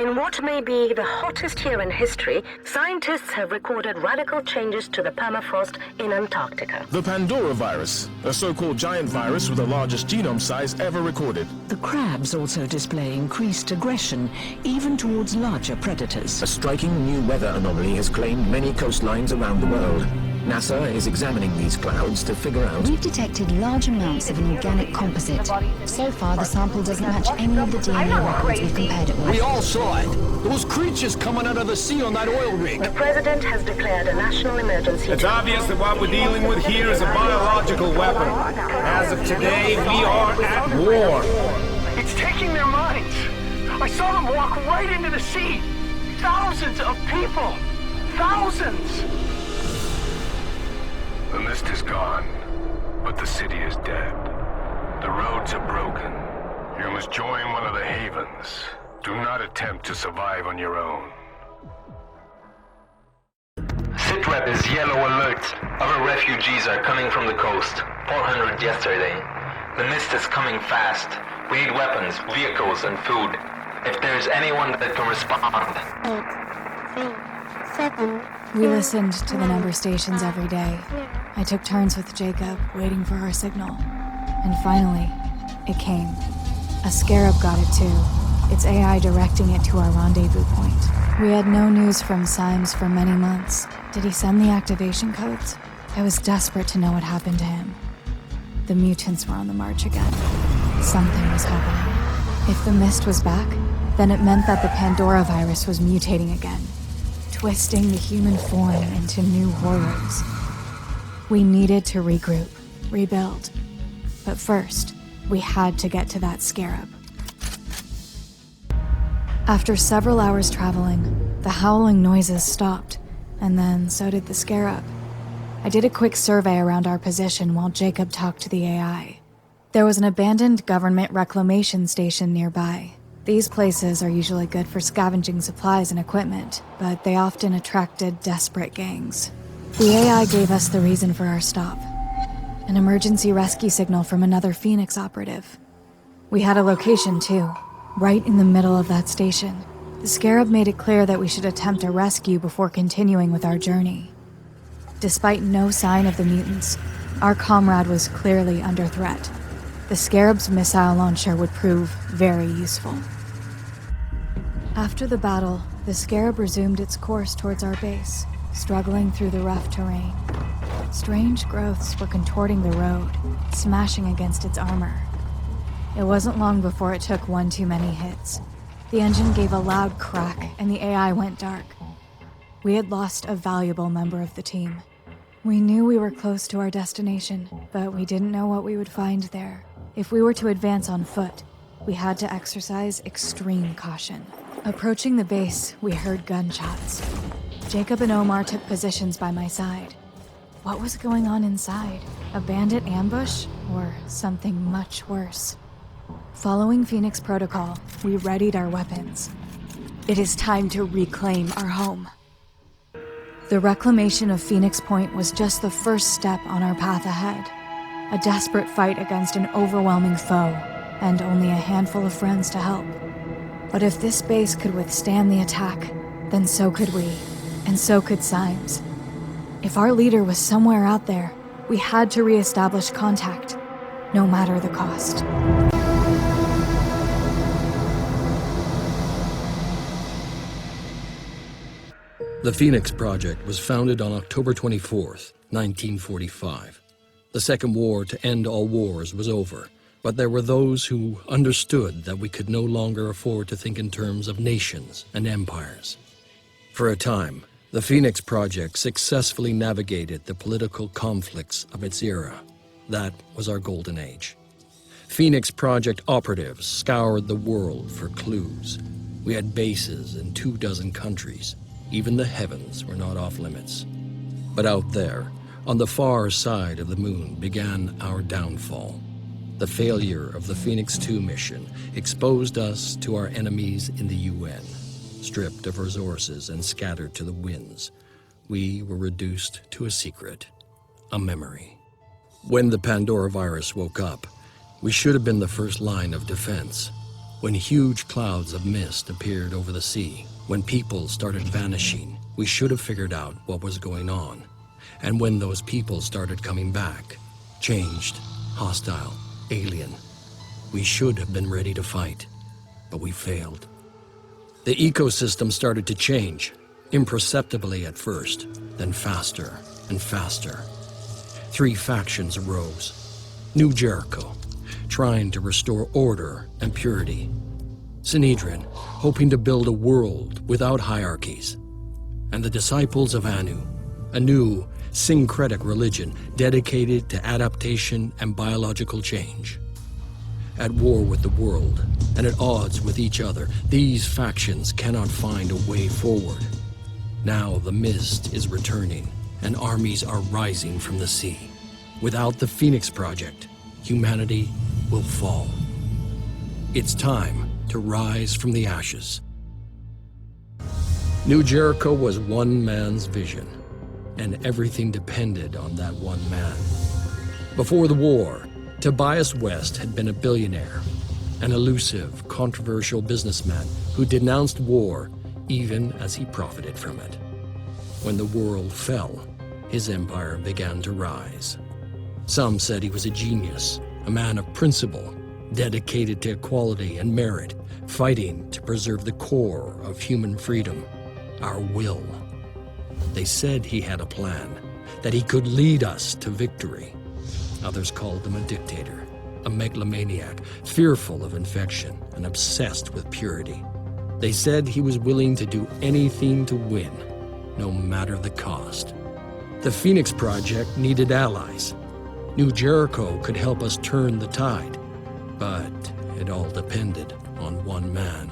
In what may be the hottest year in history, scientists have recorded radical changes to the permafrost in Antarctica. The Pandorévirus, a so-called giant virus with the largest genome size ever recorded. The crabs also display increased aggression, even towards larger predators. A striking new weather anomaly has claimed many coastlines around the world. NASA is examining these clouds to figure out... We've detected large amounts of an organic composite. So far, the sample doesn't match any of the DNA records we've compared it with. We all saw it. Those creatures coming out of the sea on that oil rig. The president has declared a national emergency. It's obvious that what we're dealing with here is a biological weapon. As of today, we are at war. It's taking their minds. I saw them walk right into the sea. Thousands of people. Thousands. The mist is gone, but the city is dead. The roads are broken. You must join one of the havens. Do not attempt to survive on your own. Sitrep is yellow alert. Other refugees are coming from the coast. 400 yesterday. The mist is coming fast. We need weapons, vehicles, and food. If there's anyone that can respond. 8, 3, 7. We listened to the number stations every day. I took turns with Jacob, waiting for our signal. And finally, it came. A scarab got it too, its AI directing it to our rendezvous point. We had no news from Symes for many months. Did he send the activation codes? I was desperate to know what happened to him. The mutants were on the march again. Something was happening. If the mist was back, then it meant that the Pandorévirus was mutating again, twisting the human form into new horrors. We needed to regroup, rebuild. But first, we had to get to that scarab. After several hours traveling, the howling noises stopped, and then so did the scarab. I did a quick survey around our position while Jacob talked to the AI. There was an abandoned government reclamation station nearby. These places are usually good for scavenging supplies and equipment, but they often attracted desperate gangs. The AI gave us the reason for our stop. An emergency rescue signal from another Phoenix operative. We had a location too, right in the middle of that station. The scarab made it clear that we should attempt a rescue before continuing with our journey. Despite no sign of the mutants, our comrade was clearly under threat. The scarab's missile launcher would prove very useful. After the battle, the scarab resumed its course towards our base, struggling through the rough terrain. Strange growths were contorting the road, smashing against its armor. It wasn't long before it took one too many hits. The engine gave a loud crack, and the AI went dark. We had lost a valuable member of the team. We knew we were close to our destination, but we didn't know what we would find there. If we were to advance on foot, we had to exercise extreme caution. Approaching the base, we heard gunshots. Jacob and Omar took positions by my side. What was going on inside? A bandit ambush? Or something much worse? Following Phoenix protocol, we readied our weapons. It is time to reclaim our home. The reclamation of Phoenix Point was just the first step on our path ahead. A desperate fight against an overwhelming foe, and only a handful of friends to help. But if this base could withstand the attack, then so could we, and so could Symes. If our leader was somewhere out there, we had to re-establish contact, no matter the cost. The Phoenix Project was founded on October 24th, 1945. The Second War to End All Wars was over, but there were those who understood that we could no longer afford to think in terms of nations and empires. For a time, the Phoenix Project successfully navigated the political conflicts of its era. That was our golden age. Phoenix Project operatives scoured the world for clues. We had bases in 24 countries. Even the heavens were not off limits. But out there, on the far side of the moon, began our downfall. The failure of the Phoenix 2 mission exposed us to our enemies in the UN. Stripped of resources and scattered to the winds, we were reduced to a secret, a memory. When the Pandorévirus woke up, we should have been the first line of defense. When huge clouds of mist appeared over the sea, when people started vanishing, we should have figured out what was going on. And when those people started coming back, changed, hostile, alien, we should have been ready to fight, but we failed. The ecosystem started to change, imperceptibly at first, then faster and faster. 3 factions arose. New Jericho, trying to restore order and purity. Synedrion, hoping to build a world without hierarchies. And the disciples of Anu, a new syncretic religion dedicated to adaptation and biological change. At war with the world and at odds with each other, these factions cannot find a way forward. Now the mist is returning and armies are rising from the sea. Without the Phoenix Project, humanity will fall. It's time to rise from the ashes. New Jericho was one man's vision, and everything depended on that one man. Before the war, Tobias West had been a billionaire, an elusive, controversial businessman who denounced war even as he profited from it. When the world fell, his empire began to rise. Some said he was a genius, a man of principle, dedicated to equality and merit, fighting to preserve the core of human freedom, our will. They said he had a plan, that he could lead us to victory. Others called him a dictator, a megalomaniac, fearful of infection and obsessed with purity. They said he was willing to do anything to win, no matter the cost. The Phoenix Project needed allies. New Jericho could help us turn the tide, but it all depended on one man.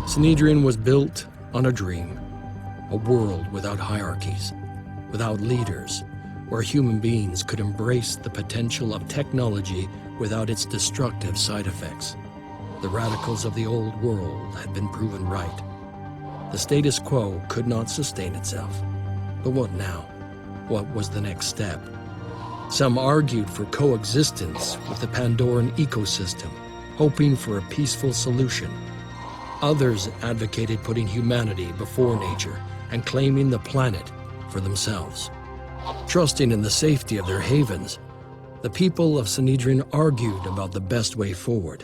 Synedrion was built on a dream, a world without hierarchies, without leaders, where human beings could embrace the potential of technology without its destructive side effects. The radicals of the old world had been proven right. The status quo could not sustain itself. But what now? What was the next step? Some argued for coexistence with the Pandoréenne ecosystem, hoping for a peaceful solution. Others advocated putting humanity before nature and claiming the planet for themselves. Trusting in the safety of their havens, the people of Synedrion argued about the best way forward.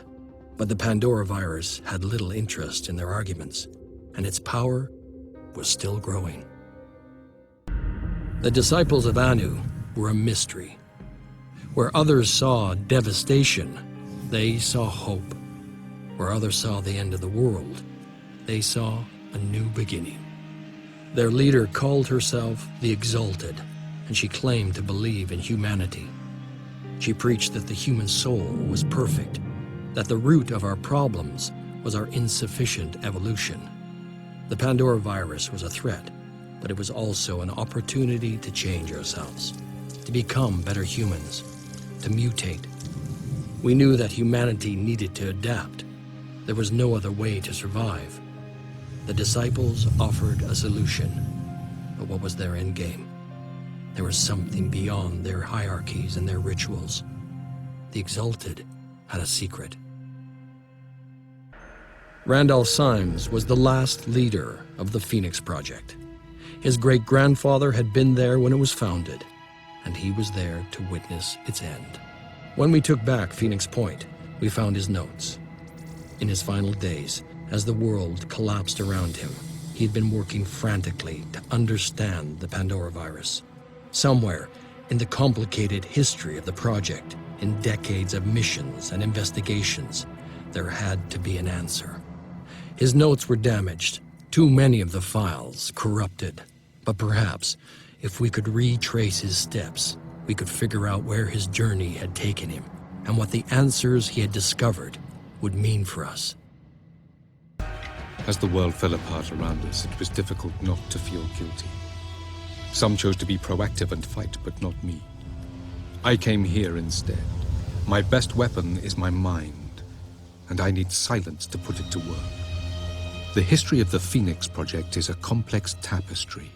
But the Pandora virus had little interest in their arguments, and its power was still growing. The disciples of Anu were a mystery. Where others saw devastation, they saw hope. Where others saw the end of the world, they saw a new beginning. Their leader called herself the Exalted, and she claimed to believe in humanity. She preached that the human soul was perfect, that the root of our problems was our insufficient evolution. The Pandora virus was a threat, but it was also an opportunity to change ourselves, to become better humans, to mutate. We knew that humanity needed to adapt. There was no other way to survive. The disciples offered a solution, but what was their end game? There was something beyond their hierarchies and their rituals. The Exalted had a secret. Randolph Symes was the last leader of the Phoenix Project. His great-grandfather had been there when it was founded, and he was there to witness its end. When we took back Phoenix Point, we found his notes. In his final days, as the world collapsed around him, he had been working frantically to understand the Pandora virus. Somewhere in the complicated history of the project, in decades of missions and investigations, there had to be an answer. His notes were damaged, too many of the files corrupted. But perhaps, if we could retrace his steps, we could figure out where his journey had taken him and what the answers he had discovered would mean for us. As the world fell apart around us, it was difficult not to feel guilty. Some chose to be proactive and fight, but not me. I came here instead. My best weapon is my mind, and I need silence to put it to work. The history of the Phoenix Project is a complex tapestry.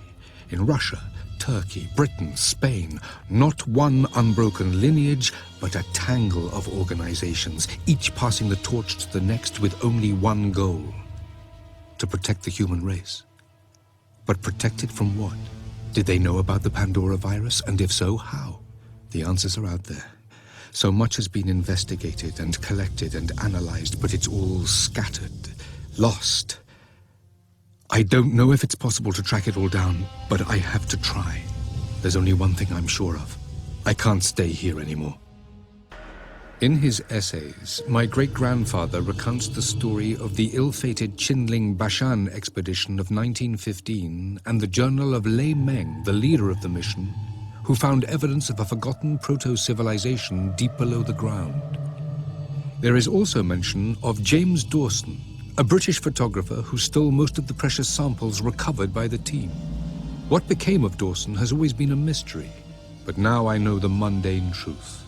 In Russia, Turkey, Britain, Spain. Not one unbroken lineage, but a tangle of organizations, each passing the torch to the next with only one goal: to protect the human race. But protect it from what? Did they know about the Pandora virus, and if so, how? The answers are out there. So much has been investigated and collected and analyzed, but it's all scattered, lost. I don't know if it's possible to track it all down, but I have to try. There's only one thing I'm sure of. I can't stay here anymore. In his essays, my great-grandfather recounts the story of the ill-fated Qinling Bashan expedition of 1915 and the journal of Lei Meng, the leader of the mission, who found evidence of a forgotten proto-civilization deep below the ground. There is also mention of James Dawson, a British photographer who stole most of the precious samples recovered by the team. What became of Dawson has always been a mystery, but now I know the mundane truth.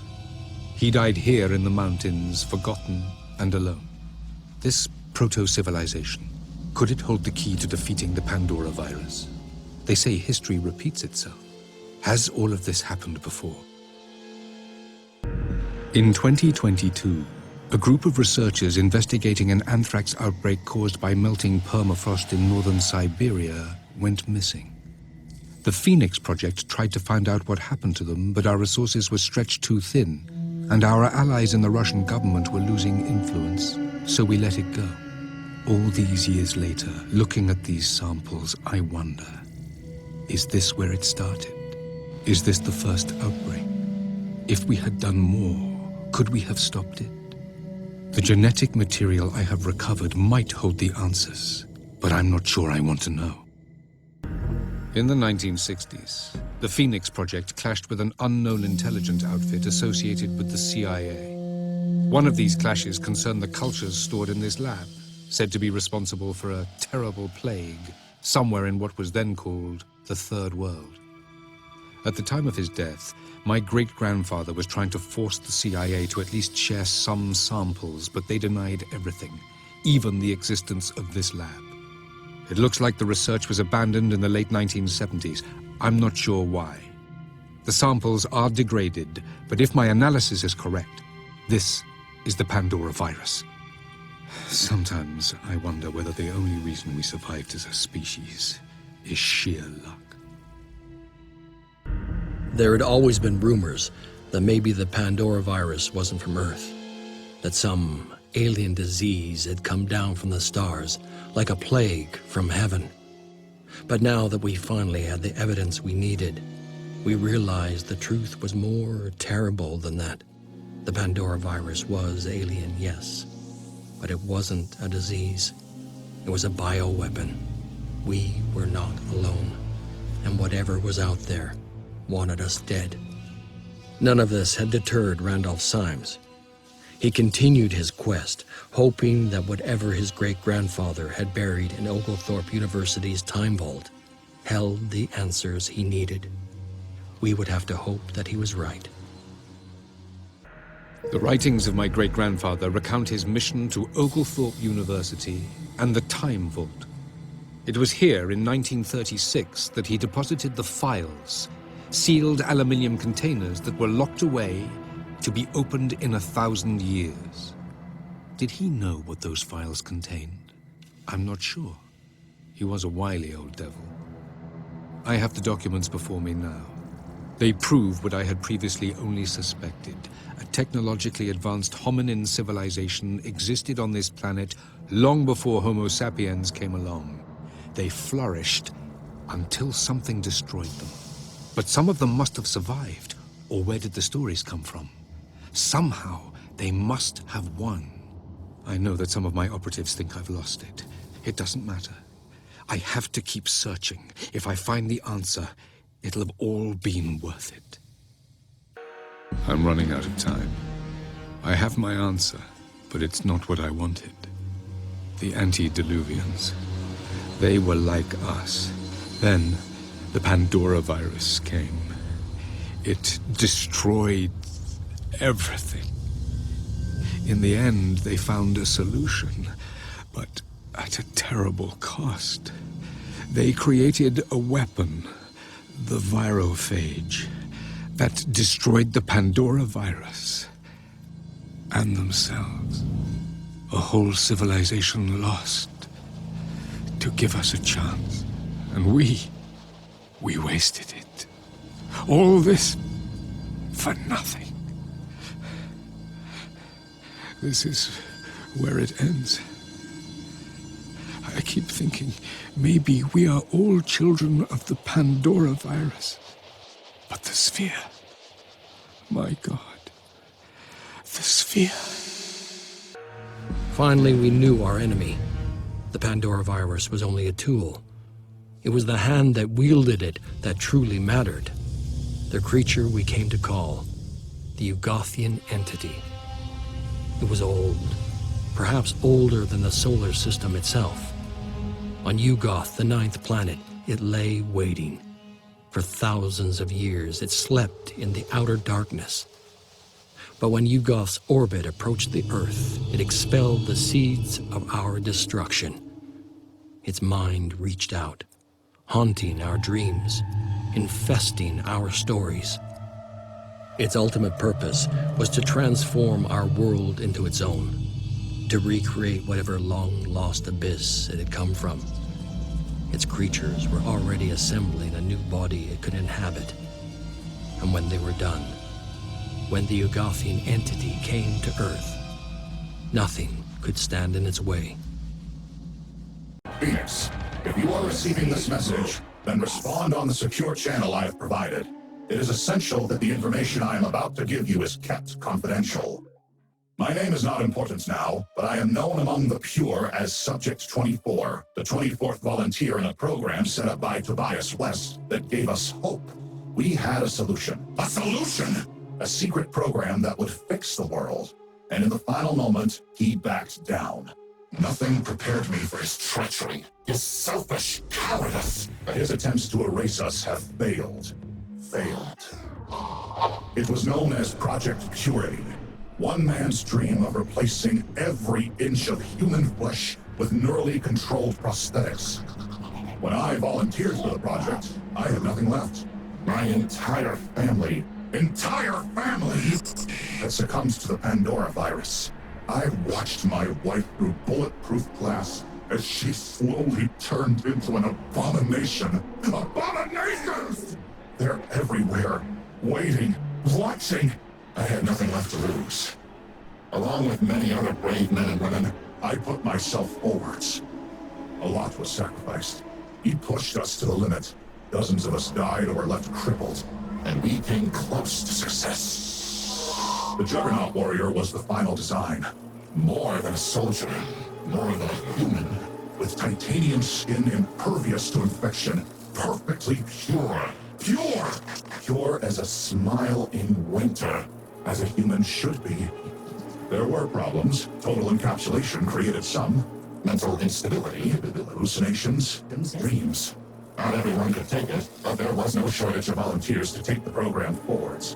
He died here in the mountains, forgotten and alone. This proto-civilization, could it hold the key to defeating the Pandora virus? They say history repeats itself. Has all of this happened before? In 2022, a group of researchers investigating an anthrax outbreak caused by melting permafrost in northern Siberia went missing. The Phoenix Project tried to find out what happened to them, but our resources were stretched too thin, and our allies in the Russian government were losing influence, so we let it go. All these years later, looking at these samples, I wonder, is this where it started? Is this the first outbreak? If we had done more, could we have stopped it? The genetic material I have recovered might hold the answers, but I'm not sure I want to know. In the 1960s, the Phoenix Project clashed with an unknown intelligence outfit associated with the CIA. One of these clashes concerned the cultures stored in this lab, said to be responsible for a terrible plague somewhere in what was then called the Third World. At the time of his death, my great-grandfather was trying to force the CIA to at least share some samples, but they denied everything, even the existence of this lab. It looks like the research was abandoned in the late 1970s. I'm not sure why. The samples are degraded, but if my analysis is correct, this is the Pandora virus. Sometimes I wonder whether the only reason we survived as a species is sheer luck. There had always been rumors that maybe the Pandora virus wasn't from Earth, that some alien disease had come down from the stars, like a plague from heaven. But now that we finally had the evidence we needed, we realized the truth was more terrible than that. The Pandora virus was alien, yes, but it wasn't a disease. It was a bioweapon. We were not alone, and whatever was out there wanted us dead. None of this had deterred Randolph Symes. He continued his quest, hoping that whatever his great-grandfather had buried in Oglethorpe University's time vault held the answers he needed. We would have to hope that he was right. The writings of my great-grandfather recount his mission to Oglethorpe University and the Time Vault. It was here in 1936 that he deposited the files, sealed aluminium containers that were locked away to be opened in 1,000 years. Did he know what those files contained? I'm not sure. He was a wily old devil. I have the documents before me now. They prove what I had previously only suspected. A technologically advanced hominin civilization existed on this planet long before Homo sapiens came along. They flourished until something destroyed them. But some of them must have survived, or where did the stories come from? Somehow, they must have won. I know that some of my operatives think I've lost it. It doesn't matter. I have to keep searching. If I find the answer, it'll have all been worth it. I'm running out of time. I have my answer, but it's not what I wanted. The antediluvians. They were like us. Then, the Pandora virus came. It destroyed everything. In the end, they found a solution, but at a terrible cost. They created a weapon, the the virophage that destroyed the Pandora virus and themselves. A whole civilization lost to give us a chance. And we wasted it. All this for nothing. This is where it ends. I keep thinking, maybe we are all children of the Pandora virus. But the sphere, my God, the sphere. Finally, we knew our enemy. The Pandora virus was only a tool. It was the hand that wielded it that truly mattered. The creature we came to call the Yugothian entity. It was old, perhaps older than the solar system itself. On Yugoth, the 9th planet, it lay waiting. For thousands of years, it slept in the outer darkness. But when Yugoth's orbit approached the Earth, it expelled the seeds of our destruction. Its mind reached out, haunting our dreams, infesting our stories. Its ultimate purpose was to transform our world into its own, to recreate whatever long-lost abyss it had come from. Its creatures were already assembling a new body it could inhabit. And when they were done, when the Yugothian entity came to Earth, nothing could stand in its way. Phoenix, if you are receiving this message, then respond on the secure channel I have provided. It is essential that the information I am about to give you is kept confidential. My name is not important now, but I am known among the pure as Subject 24, the 24th volunteer in a program set up by Tobias West that gave us hope. We had a solution. A solution! A secret program that would fix the world. And in the final moment, he backed down. Nothing prepared me for his treachery, his selfish cowardice. His attempts to erase us have failed. It was known as Project Purity. One man's dream of replacing every inch of human flesh with neurally controlled prosthetics. When I volunteered for the project, I had nothing left. My entire family had succumbed to the Pandora virus. I watched my wife through bulletproof glass as she slowly turned into an abomination. Abominations! They're everywhere, waiting, watching. I had nothing left to lose. Along with many other brave men and women, I put myself forwards. A lot was sacrificed. He pushed us to the limit. Dozens of us died or were left crippled, and we came close to success. The Juggernaut Warrior was the final design. More than a soldier, more than a human, with titanium skin impervious to infection, perfectly pure. Pure as a smile in winter, as a human should be. There were problems. Total encapsulation created some. Mental instability, hallucinations, dreams. Not everyone could take it, but there was no shortage of volunteers to take the program forwards.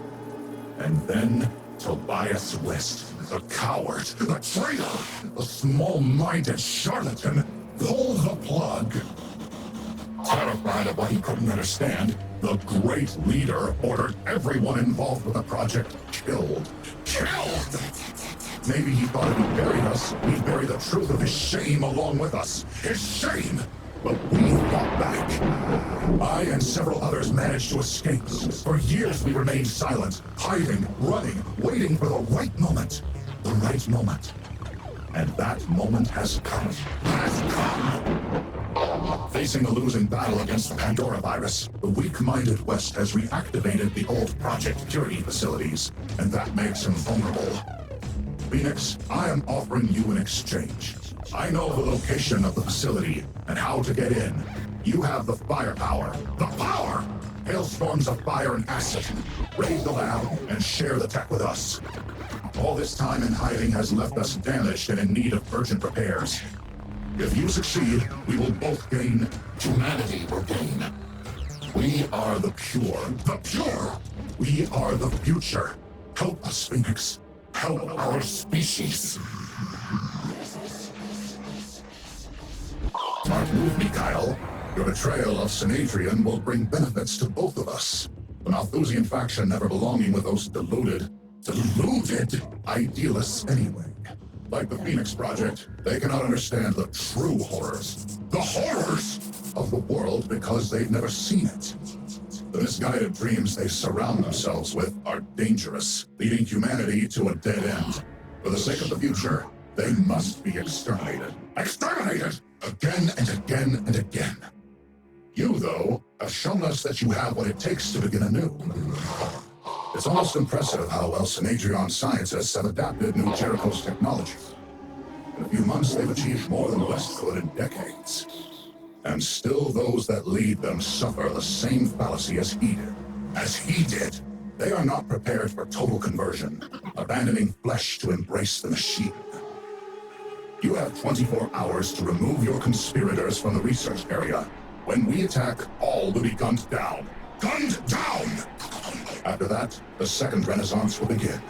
And then Tobias West, the coward, the traitor, the small-minded charlatan, pulled the plug. Terrified of what he couldn't understand, the great leader ordered everyone involved with the project killed. Killed! Maybe he thought if he buried us, he'd bury the truth of his shame along with us. His shame! But we fought back. I and several others managed to escape. For years we remained silent, hiding, running, waiting for the right moment. The right moment. And that moment has come. Facing a losing battle against the Pandora virus, the weak-minded West has reactivated the old Project Purity facilities, and that makes him vulnerable. Phoenix, I am offering you an exchange. I know the location of the facility and how to get in. You have the firepower. The power! Hailstorms of fire and acid. Raid the lab and share the tech with us. All this time in hiding has left us damaged and in need of urgent repairs. If you succeed, we will both gain. Humanity will gain. We are the pure. The pure! We are the future. Help us, Phoenix. Help our species. Smart move, Mikhail. Your betrayal of Synedrion will bring benefits to both of us. The Malthusian faction never belonging with those deluded idealists anyway. Like the Phoenix Project, they cannot understand the true horrors. The horrors of the world because they've never seen it. The misguided dreams they surround themselves with are dangerous, leading humanity to a dead end. For the sake of the future, they must be exterminated. Exterminated! Again and again and again. You, though, have shown us that you have what it takes to begin anew. It's almost impressive how well Synedrion scientists have adapted new Jericho's technology. In a few months, they've achieved more than the West could in decades. And still those that lead them suffer the same fallacy as he did. They are not prepared for total conversion, abandoning flesh to embrace the machine. You have 24 hours to remove your conspirators from the research area. When we attack, all will be gunned down. Gunned down! After that, the second renaissance will begin.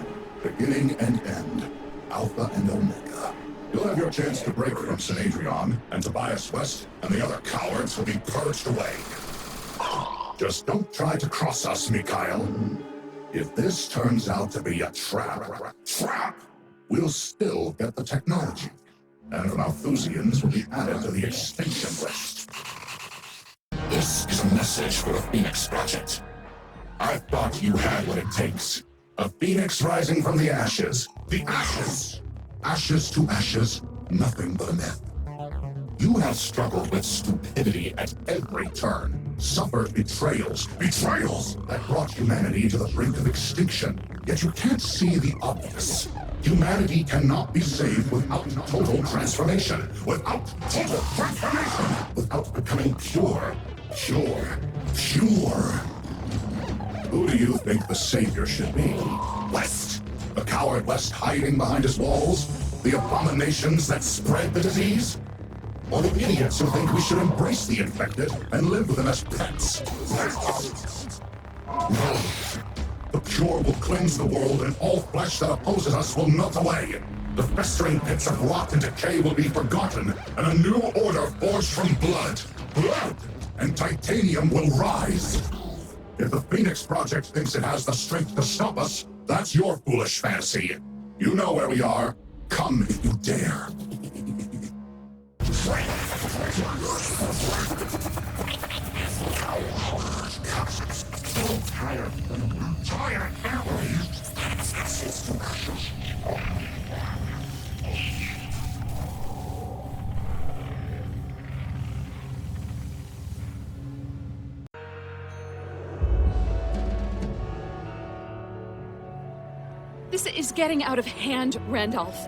Beginning and end. Alpha and Omega. You'll have your chance to break from Synedrion, and Tobias West and the other cowards will be purged away. Just don't try to cross us, Mikhail. If this turns out to be a trap, we'll still get the technology. And the Malthusians will be added to the extinction list. This is a message for the Phoenix Project. I thought you had what it takes. A phoenix rising from the ashes. The ashes! Ashes to ashes, nothing but a myth. You have struggled with stupidity at every turn. Suffered betrayals that brought humanity to the brink of extinction. Yet you can't see the obvious. Humanity cannot be saved without total transformation. Without becoming pure. Who do you think the savior should be? West? The coward West hiding behind his walls? The abominations that spread the disease? Or the idiots who think we should embrace the infected and live with them as pets? No. The pure will cleanse the world, and all flesh that opposes us will melt away. The festering pits of rot and decay will be forgotten, and a new order forged from blood. And titanium will rise. If the Phoenix Project thinks it has the strength to stop us, that's your foolish fantasy. You know where we are. Come if you dare. This is getting out of hand, Randolph.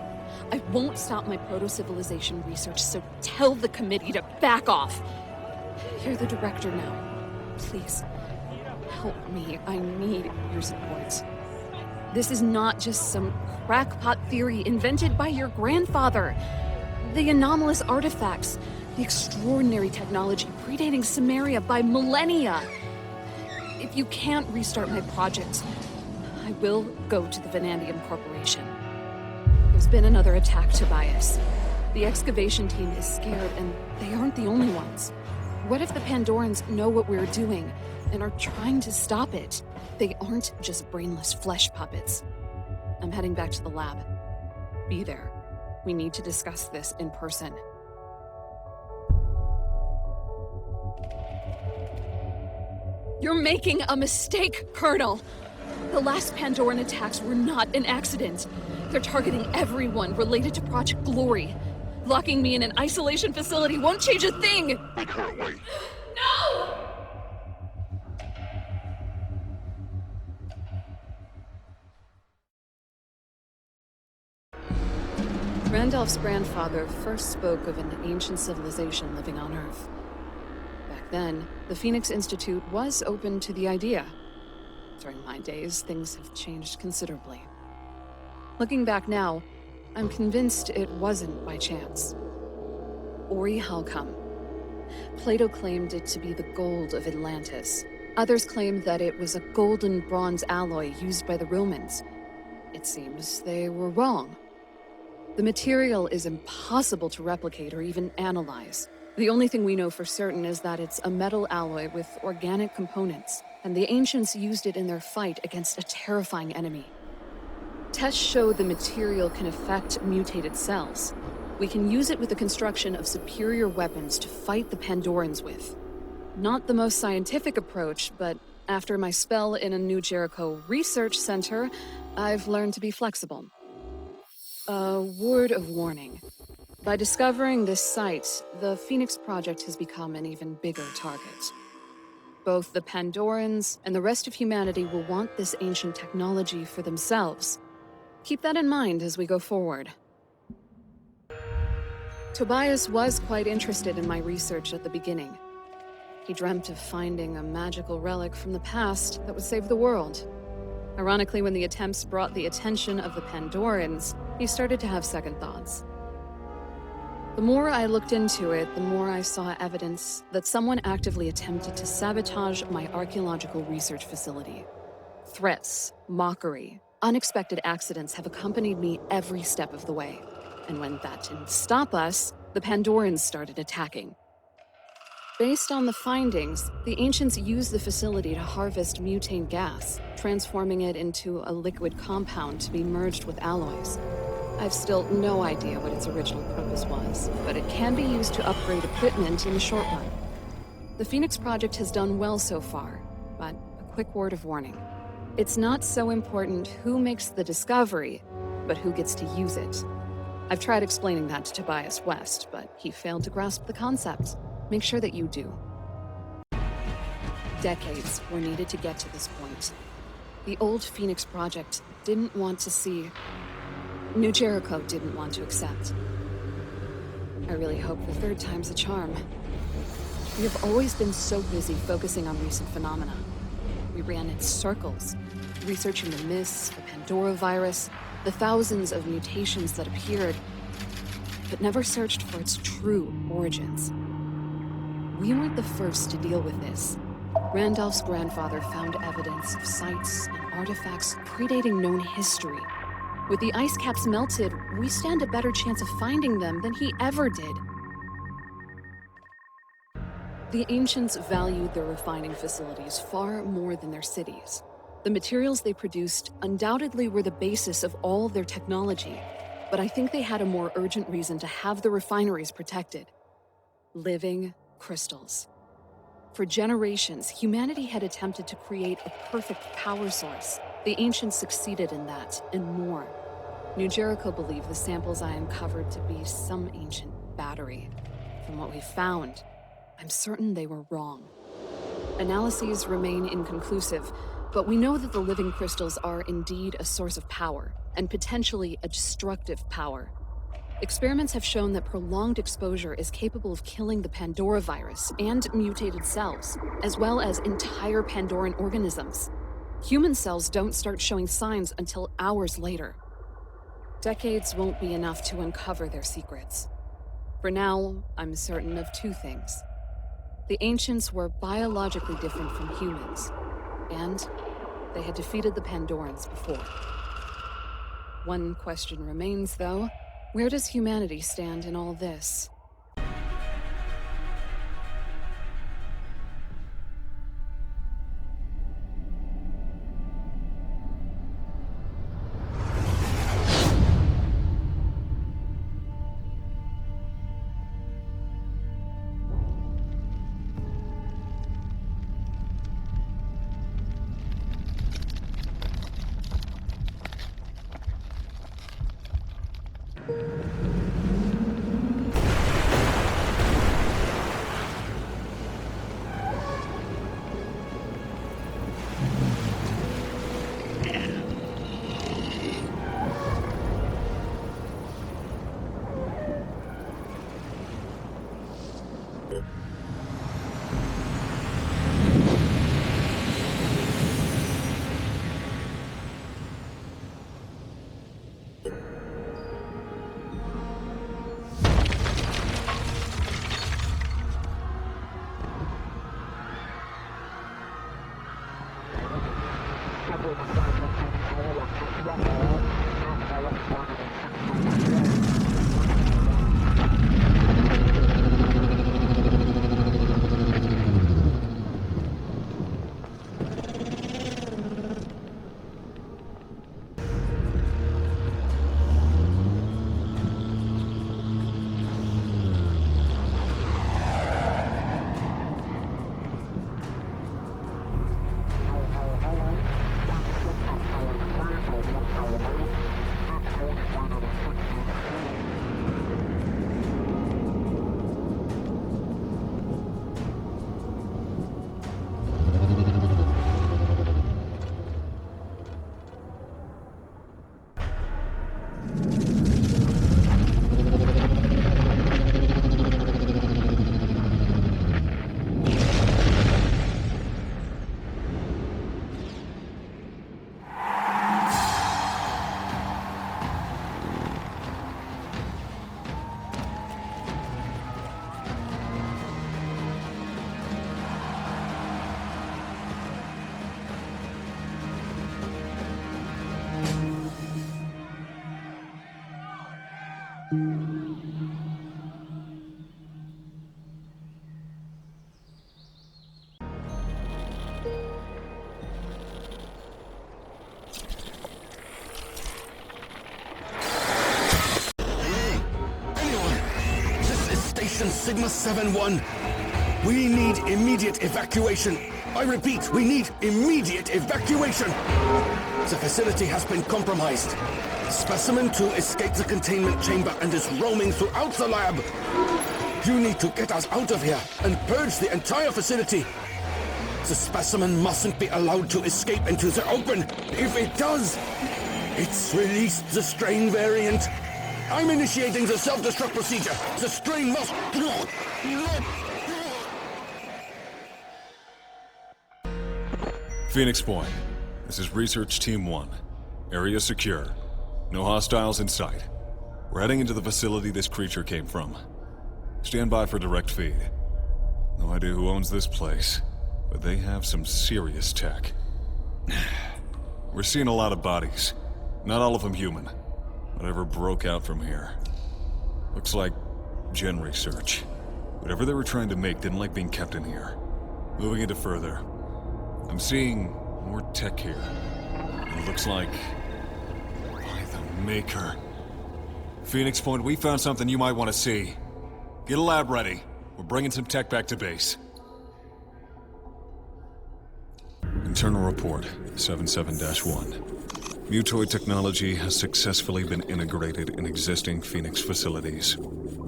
I won't stop my proto-civilization research, so tell the committee to back off. You're the director now. Please, help me. I need your support. This is not just some crackpot theory invented by your grandfather. The anomalous artifacts, the extraordinary technology predating Samaria by millennia. If you can't restart my project, I will go to the Vanadium Corporation. There's been another attack, Tobias. The excavation team is scared, and they aren't the only ones. What if the Pandorans know what we're doing and are trying to stop it? They aren't just brainless flesh puppets. I'm heading back to the lab. Be there. We need to discuss this in person. You're making a mistake, Colonel! The last Pandoran attacks were not an accident. They're targeting everyone related to Project Glory. Locking me in an isolation facility won't change a thing! Take her away. No! Randolph's grandfather first spoke of an ancient civilization living on Earth. Back then, the Phoenix Institute was open to the idea. During my days, things have changed considerably. Looking back now, I'm convinced it wasn't by chance. Ori Halcom. Plato claimed it to be the gold of Atlantis. Others claimed that it was a golden bronze alloy used by the Romans. It seems they were wrong. The material is impossible to replicate or even analyze. The only thing we know for certain is that it's a metal alloy with organic components, and the ancients used it in their fight against a terrifying enemy. Tests show the material can affect mutated cells. We can use it with the construction of superior weapons to fight the Pandoreans with. Not the most scientific approach, but after my spell in a new Jericho research center, I've learned to be flexible. A word of warning. By discovering this site, the Phoenix Project has become an even bigger target. Both the Pandoreans and the rest of humanity will want this ancient technology for themselves. Keep that in mind as we go forward. Tobias was quite interested in my research at the beginning. He dreamt of finding a magical relic from the past that would save the world. Ironically, when the attempts brought the attention of the Pandoreans, he started to have second thoughts. The more I looked into it, the more I saw evidence that someone actively attempted to sabotage my archaeological research facility. Threats, mockery, unexpected accidents have accompanied me every step of the way. And when that didn't stop us, the Pandoreans started attacking. Based on the findings, the ancients used the facility to harvest mutane gas, transforming it into a liquid compound to be merged with alloys. I've still no idea what its original purpose was, but it can be used to upgrade equipment in the short run. The Phoenix Project has done well so far, but a quick word of warning. It's not so important who makes the discovery, but who gets to use it. I've tried explaining that to Tobias West, but he failed to grasp the concept. Make sure that you do. Decades were needed to get to this point. The old Phoenix Project didn't want to see. New Jericho didn't want to accept. I really hope the third time's a charm. We have always been so busy focusing on recent phenomena. We ran in circles, researching the myths, the Pandora virus, the thousands of mutations that appeared, but never searched for its true origins. We weren't the first to deal with this. Randolph's grandfather found evidence of sites and artifacts predating known history. With the ice caps melted, we stand a better chance of finding them than he ever did. The ancients valued their refining facilities far more than their cities. The materials they produced undoubtedly were the basis of all their technology, but I think they had a more urgent reason to have the refineries protected. Living crystals. For generations, humanity had attempted to create a perfect power source. The ancients succeeded in that, and more. New Jericho believed the samples I uncovered to be some ancient battery. From what we found, I'm certain they were wrong. Analyses remain inconclusive, but we know that the living crystals are indeed a source of power, and potentially a destructive power. Experiments have shown that prolonged exposure is capable of killing the Pandora virus and mutated cells, as well as entire Pandoran organisms. Human cells don't start showing signs until hours later. Decades won't be enough to uncover their secrets. For now, I'm certain of two things. The ancients were biologically different from humans, and they had defeated the Pandorans before. One question remains, though. Where does humanity stand in all this? Sigma 7-1. We need immediate evacuation. I repeat, we need immediate evacuation. The facility has been compromised. Specimen 2 escaped the containment chamber and is roaming throughout the lab. You need to get us out of here and purge the entire facility. The specimen mustn't be allowed to escape into the open. If it does, it's released the strain variant. I'm initiating the self-destruct procedure. The strain must... Phoenix Point. This is Research Team 1. Area secure. No hostiles in sight. We're heading into the facility this creature came from. Stand by for direct feed. No idea who owns this place, but they have some serious tech. We're seeing a lot of bodies. Not all of them human. Whatever broke out from here. Looks like gen research. Whatever they were trying to make didn't like being kept in here. Moving into further. I'm seeing more tech here. It looks like... by the Maker. Phoenix Point, we found something you might want to see. Get a lab ready. We're bringing some tech back to base. Internal report, 77-1. Mutoid technology has successfully been integrated in existing Phoenix facilities.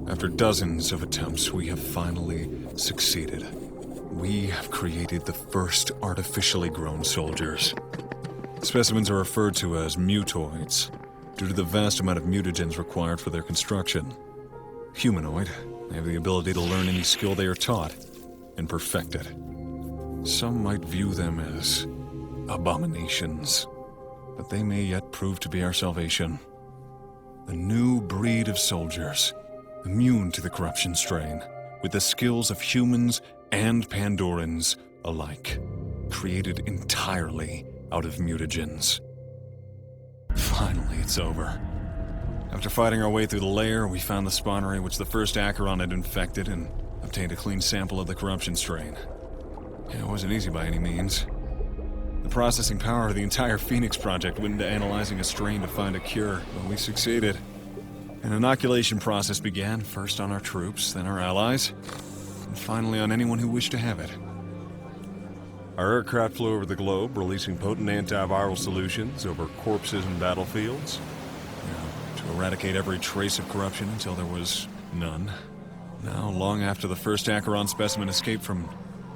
After dozens of attempts, we have finally succeeded. We have created the first artificially grown soldiers. Specimens are referred to as mutoids, due to the vast amount of mutagens required for their construction. Humanoid, they have the ability to learn any skill they are taught, and perfect it. Some might view them as abominations. But they may yet prove to be our salvation. A new breed of soldiers, immune to the corruption strain, with the skills of humans and Pandorans alike, created entirely out of mutagens. Finally, it's over. After fighting our way through the lair, we found the spawnery which the first Acheron had infected and obtained a clean sample of the corruption strain. It wasn't easy by any means. The processing power of the entire Phoenix project went into analyzing a strain to find a cure, but we succeeded. An inoculation process began, first on our troops, then our allies, and finally on anyone who wished to have it. Our aircraft flew over the globe, releasing potent antiviral solutions over corpses and battlefields, to eradicate every trace of corruption until there was none. Now, long after the first Acheron specimen escaped from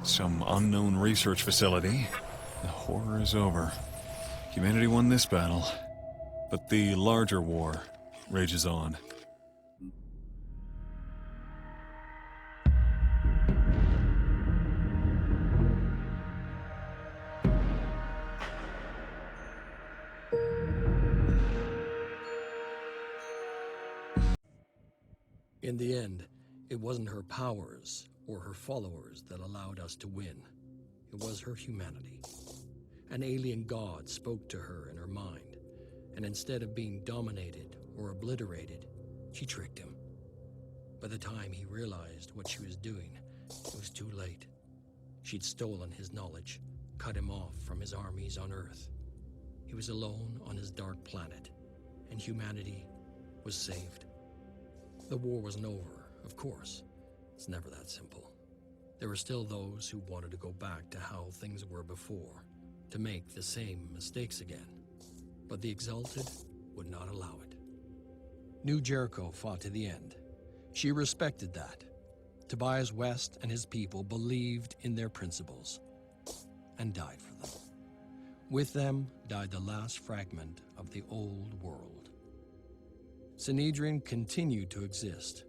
some unknown research facility, the horror is over. Humanity won this battle, but the larger war rages on. In the end, it wasn't her powers or her followers that allowed us to win. It was her humanity. An alien god spoke to her in her mind, and instead of being dominated or obliterated, she tricked him. By the time he realized what she was doing, it was too late. She'd stolen his knowledge, cut him off from his armies on Earth. He was alone on his dark planet, and humanity was saved. The war wasn't over, of course. It's never that simple. There were still those who wanted to go back to how things were before, to make the same mistakes again. But the Exalted would not allow it. New Jericho fought to the end. She respected that. Tobias West and his people believed in their principles and died for them. With them died the last fragment of the old world. Synedrion continued to exist.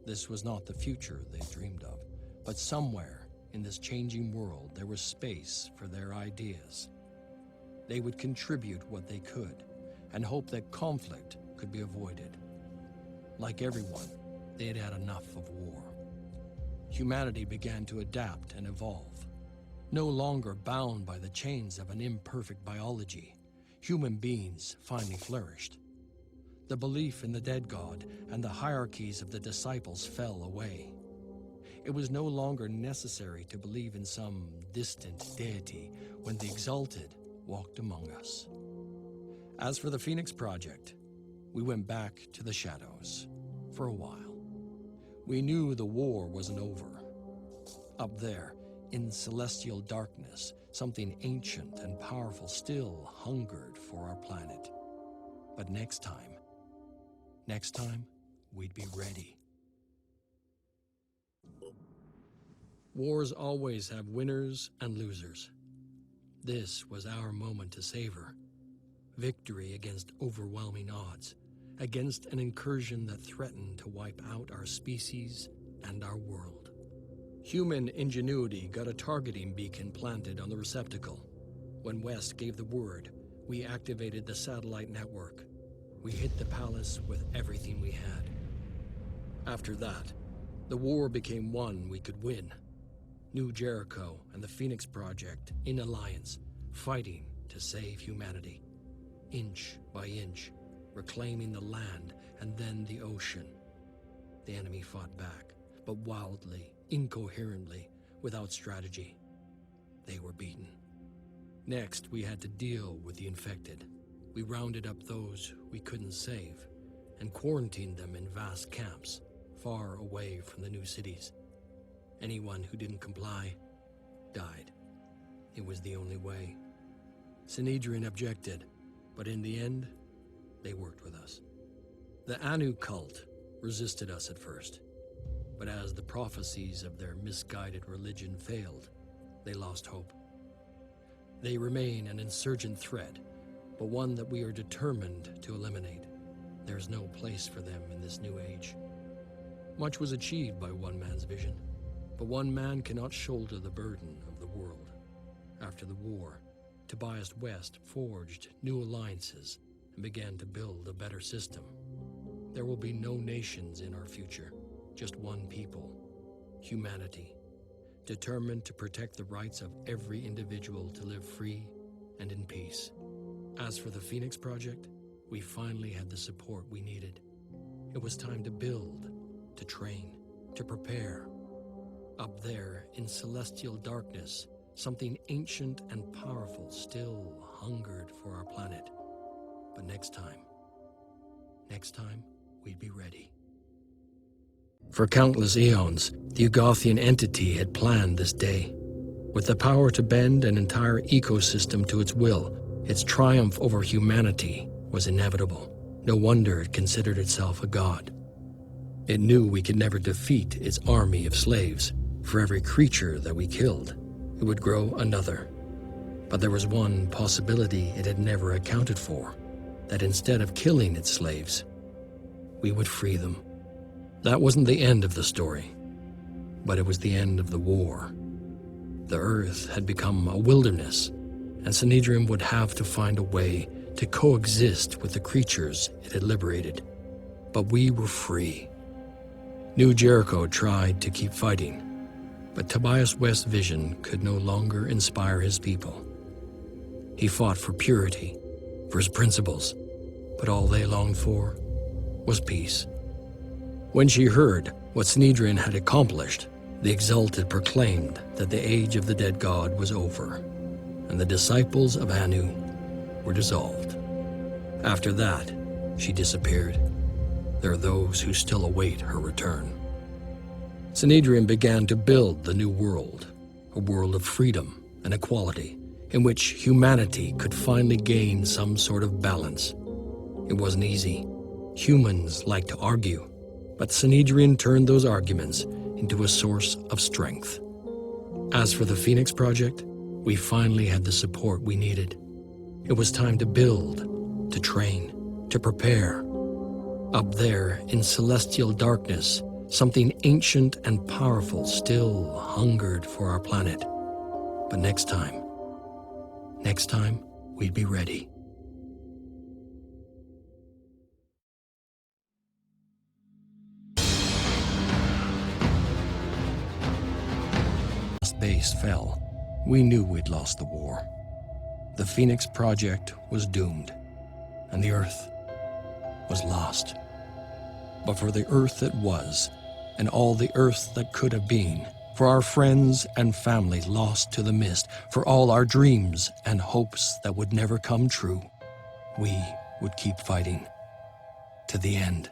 This was not the future they dreamed of, but somewhere in this changing world there was space for their ideas. They would contribute what they could and hope that conflict could be avoided. Like everyone, they had had enough of war. Humanity began to adapt and evolve. No longer bound by the chains of an imperfect biology, human beings finally flourished. The belief in the dead god and the hierarchies of the disciples fell away. It was no longer necessary to believe in some distant deity when the exalted walked among us. As for the Phoenix Project, we went back to the shadows for a while. We knew the war wasn't over. Up there, in celestial darkness, something ancient and powerful still hungered for our planet. But next time, we'd be ready. Wars always have winners and losers. This was our moment to savor. Victory against overwhelming odds, against an incursion that threatened to wipe out our species and our world. Human ingenuity got a targeting beacon planted on the receptacle. When West gave the word, we activated the satellite network. We hit the palace with everything we had. After that, the war became one we could win. New Jericho and the Phoenix Project in alliance, fighting to save humanity. Inch by inch, reclaiming the land and then the ocean. The enemy fought back, but wildly, incoherently, without strategy. They were beaten. Next, we had to deal with the infected. We rounded up those we couldn't save and quarantined them in vast camps, far away from the new cities. Anyone who didn't comply died. It was the only way. Synedrion objected, but in the end, they worked with us. The Anu cult resisted us at first, but as the prophecies of their misguided religion failed, they lost hope. They remain an insurgent threat, but one that we are determined to eliminate. There's no place for them in this new age. Much was achieved by one man's vision, but one man cannot shoulder the burden of the world. After the war, Tobias West forged new alliances and began to build a better system. There will be no nations in our future, just one people, humanity, determined to protect the rights of every individual to live free and in peace. As for the Phoenix Project, we finally had the support we needed. It was time to build, to train, to prepare. Up there, in celestial darkness, something ancient and powerful still hungered for our planet. But next time, we'd be ready. For countless eons, the Ugothian entity had planned this day. With the power to bend an entire ecosystem to its will, its triumph over humanity was inevitable. No wonder it considered itself a god. It knew we could never defeat its army of slaves. For every creature that we killed, it would grow another. But there was one possibility it had never accounted for, that instead of killing its slaves, we would free them. That wasn't the end of the story, but it was the end of the war. The Earth had become a wilderness, and Synedrion would have to find a way to coexist with the creatures it had liberated. But we were free. New Jericho tried to keep fighting, but Tobias West's vision could no longer inspire his people. He fought for purity, for his principles, but all they longed for was peace. When she heard what Synedrion had accomplished, the Exalted proclaimed that the age of the dead god was over, and the disciples of Anu were dissolved. After that, she disappeared. There are those who still await her return. Synedrion began to build the new world, a world of freedom and equality, in which humanity could finally gain some sort of balance. It wasn't easy. Humans like to argue, but Synedrion turned those arguments into a source of strength. As for the Phoenix Project, we finally had the support we needed. It was time to build, to train, to prepare. Up there, in celestial darkness, something ancient and powerful still hungered for our planet. But next time, we'd be ready. Base fell, we knew we'd lost the war. The Phoenix Project was doomed, and the Earth was lost. But for the Earth that was, and all the Earth that could have been, for our friends and family lost to the mist, for all our dreams and hopes that would never come true, we would keep fighting to the end.